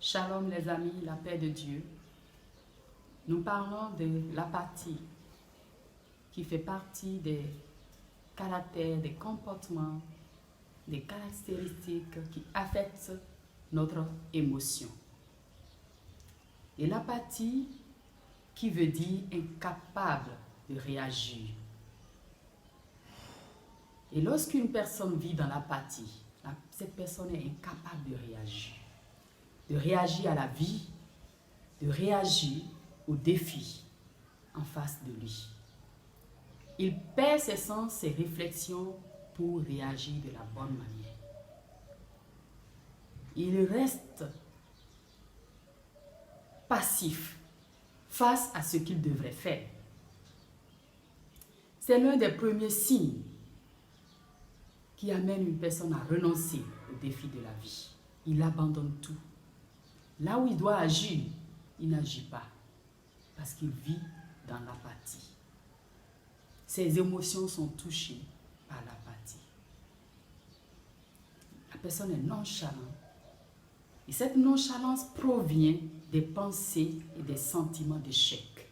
Shalom les amis, la paix de Dieu. Nous parlons de l'apathie qui fait partie des caractères, des comportements, des caractéristiques qui affectent notre émotion. Et l'apathie qui veut dire incapable de réagir. Et lorsqu'une personne vit dans l'apathie, cette personne est incapable de réagir. De réagir à la vie, de réagir aux défis en face de lui. Il perd ses sens, ses réflexions pour réagir de la bonne manière. Il reste passif face à ce qu'il devrait faire. C'est l'un des premiers signes qui amène une personne à renoncer au défi de la vie. Il abandonne tout. Là où il doit agir, il n'agit pas parce qu'il vit dans l'apathie. Ses émotions sont touchées par l'apathie. La personne est nonchalante. Et cette nonchalance provient des pensées et des sentiments d'échec.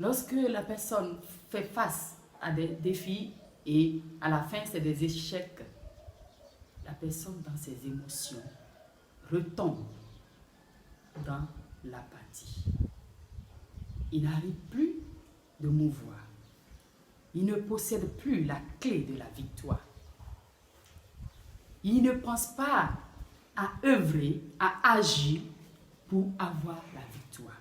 Lorsque la personne fait face à des défis et à la fin c'est des échecs, la personne dans ses émotions retombe dans l'apathie. Il n'arrive plus de mouvoir. Il ne possède plus la clé de la victoire. Il ne pense pas à œuvrer, à agir pour avoir la victoire.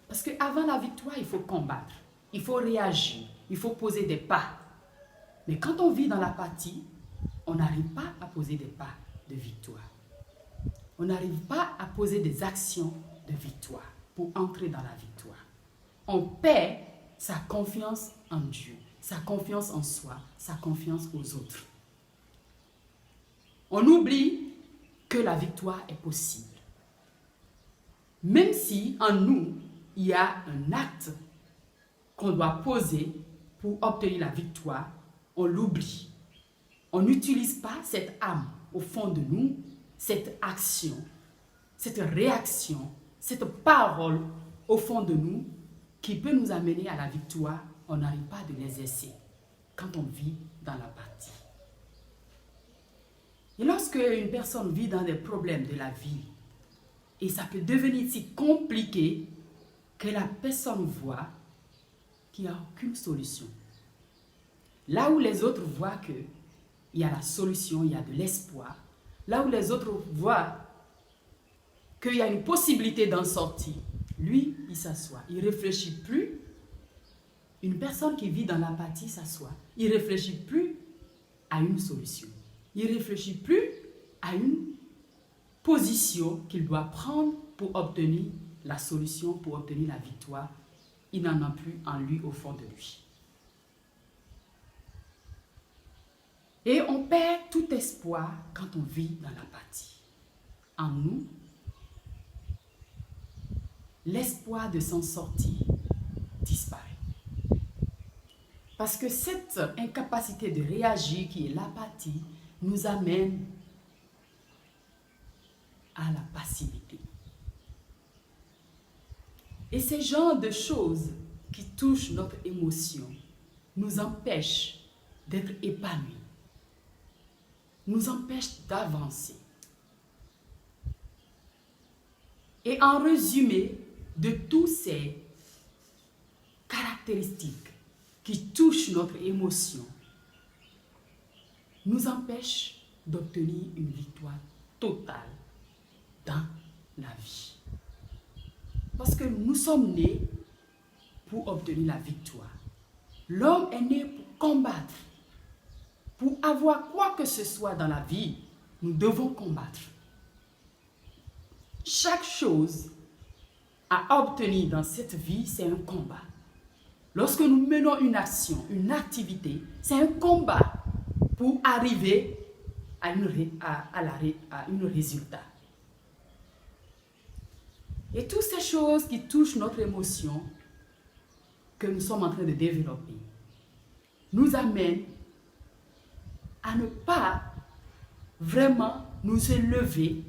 Parce qu'avant la victoire, il faut combattre, il faut réagir, il faut poser des pas. Mais quand on vit dans l'apathie, on n'arrive pas à poser des pas de victoire. On n'arrive pas à poser des actions de victoire pour entrer dans la victoire. On perd sa confiance en Dieu, sa confiance en soi, sa confiance aux autres. On oublie que la victoire est possible. Même si en nous, il y a un acte qu'on doit poser pour obtenir la victoire, on l'oublie. On n'utilise pas cette âme au fond de nous, cette action, cette réaction, cette parole au fond de nous qui peut nous amener à la victoire. On n'arrive pas à l'exercer quand on vit dans l'apathie. Et lorsque une personne vit dans des problèmes de la vie, et ça peut devenir si compliqué que la personne voit qu'il n'y a aucune solution. Là où les autres voient qu'il y a la solution, il y a de l'espoir, là où les autres voient qu'il y a une possibilité d'en sortir, lui, il s'assoit. Il ne réfléchit plus. Une personne qui vit dans l'apathie s'assoit. Il ne réfléchit plus à une solution. Il ne réfléchit plus à une position qu'il doit prendre pour obtenir la solution, pour obtenir la victoire. Il n'en a plus en lui, au fond de lui. Et on perd tout espoir quand on vit dans l'apathie. En nous, l'espoir de s'en sortir disparaît. Parce que cette incapacité de réagir qui est l'apathie nous amène à la passivité. Et ces genres de choses qui touchent notre émotion nous empêchent d'être épanouis, nous empêchent d'avancer. Et en résumé de tous ces caractéristiques qui touchent notre émotion, nous empêchent d'obtenir une victoire totale dans la vie. Parce que nous sommes nés pour obtenir la victoire. L'homme est né pour combattre. Pour avoir quoi que ce soit dans la vie, nous devons combattre. Chaque chose à obtenir dans cette vie, c'est un combat. Lorsque nous menons une action, une activité, c'est un combat pour arriver à un résultat. Et toutes ces choses qui touchent notre émotion que nous sommes en train de développer nous amènent à ne pas vraiment nous élever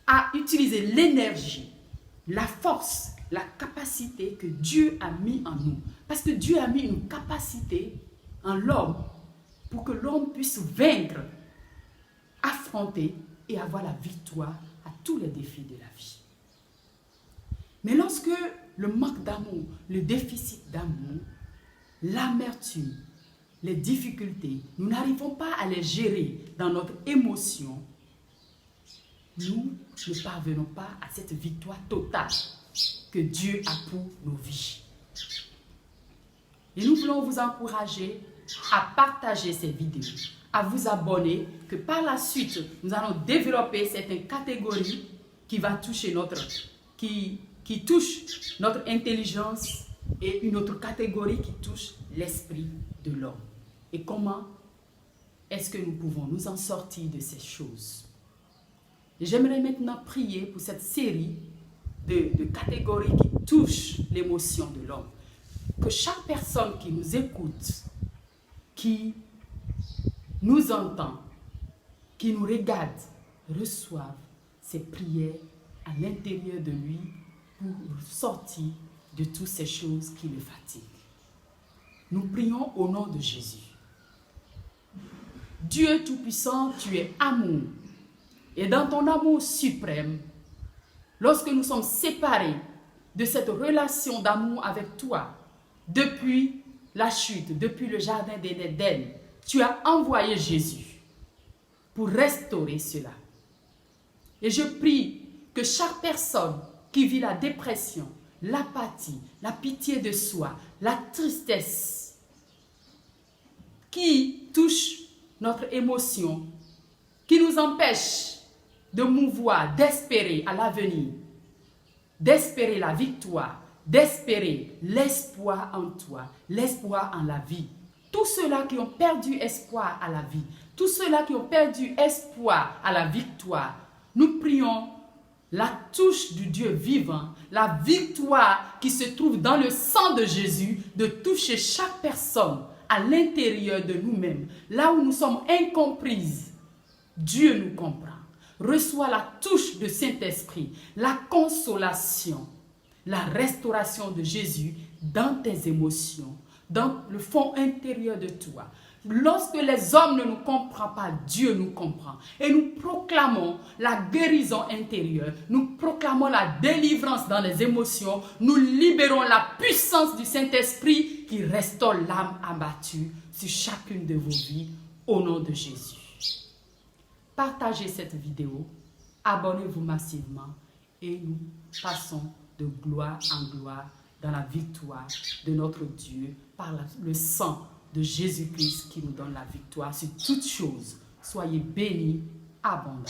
à utiliser l'énergie, la force, la capacité que Dieu a mis en nous. Parce que Dieu a mis une capacité en l'homme pour que l'homme puisse vaincre, affronter et avoir la victoire à tous les défis de la vie. Mais lorsque le manque d'amour, le déficit d'amour, l'amertume, les difficultés, nous n'arrivons pas à les gérer dans notre émotion, nous ne parvenons pas à cette victoire totale que Dieu a pour nos vies. Et nous voulons vous encourager à partager ces vidéos, à vous abonner, que par la suite, nous allons développer certaines catégories qui va toucher qui touche notre intelligence et une autre catégorie qui touche l'esprit de l'homme. Et comment est-ce que nous pouvons nous en sortir de ces choses? Et j'aimerais maintenant prier pour cette série de catégories qui touchent l'émotion de l'homme. Que chaque personne qui nous écoute, qui nous entend, qui nous regarde, reçoive ces prières à l'intérieur de lui pour sortir de toutes ces choses qui le fatiguent. Nous prions au nom de Jésus. Dieu Tout-Puissant, tu es amour. Et dans ton amour suprême, lorsque nous sommes séparés de cette relation d'amour avec toi, depuis la chute, depuis le jardin d'Éden, tu as envoyé Jésus pour restaurer cela. Et je prie que chaque personne qui vit la dépression, l'apathie, la pitié de soi, la tristesse, qui touche notre émotion, qui nous empêche de mouvoir, d'espérer à l'avenir, d'espérer la victoire, d'espérer l'espoir en toi, l'espoir en la vie. Tous ceux-là qui ont perdu espoir à la vie, tous ceux-là qui ont perdu espoir à la victoire, nous prions la touche du Dieu vivant, la victoire qui se trouve dans le sang de Jésus, de toucher chaque personne à l'intérieur de nous-mêmes, là où nous sommes incomprises. Dieu nous comprend. Reçois la touche de Saint-Esprit, la consolation, la restauration de Jésus dans tes émotions, dans le fond intérieur de toi. Lorsque les hommes ne nous comprennent pas, Dieu nous comprend. Et nous proclamons la guérison intérieure, nous proclamons la délivrance dans les émotions, nous libérons la puissance du Saint-Esprit qui restaure l'âme abattue sur chacune de vos vies au nom de Jésus. Partagez cette vidéo, abonnez-vous massivement et nous passons de gloire en gloire dans la victoire de notre Dieu par le sang de Jésus-Christ qui nous donne la victoire sur toutes choses. Soyez bénis abondamment.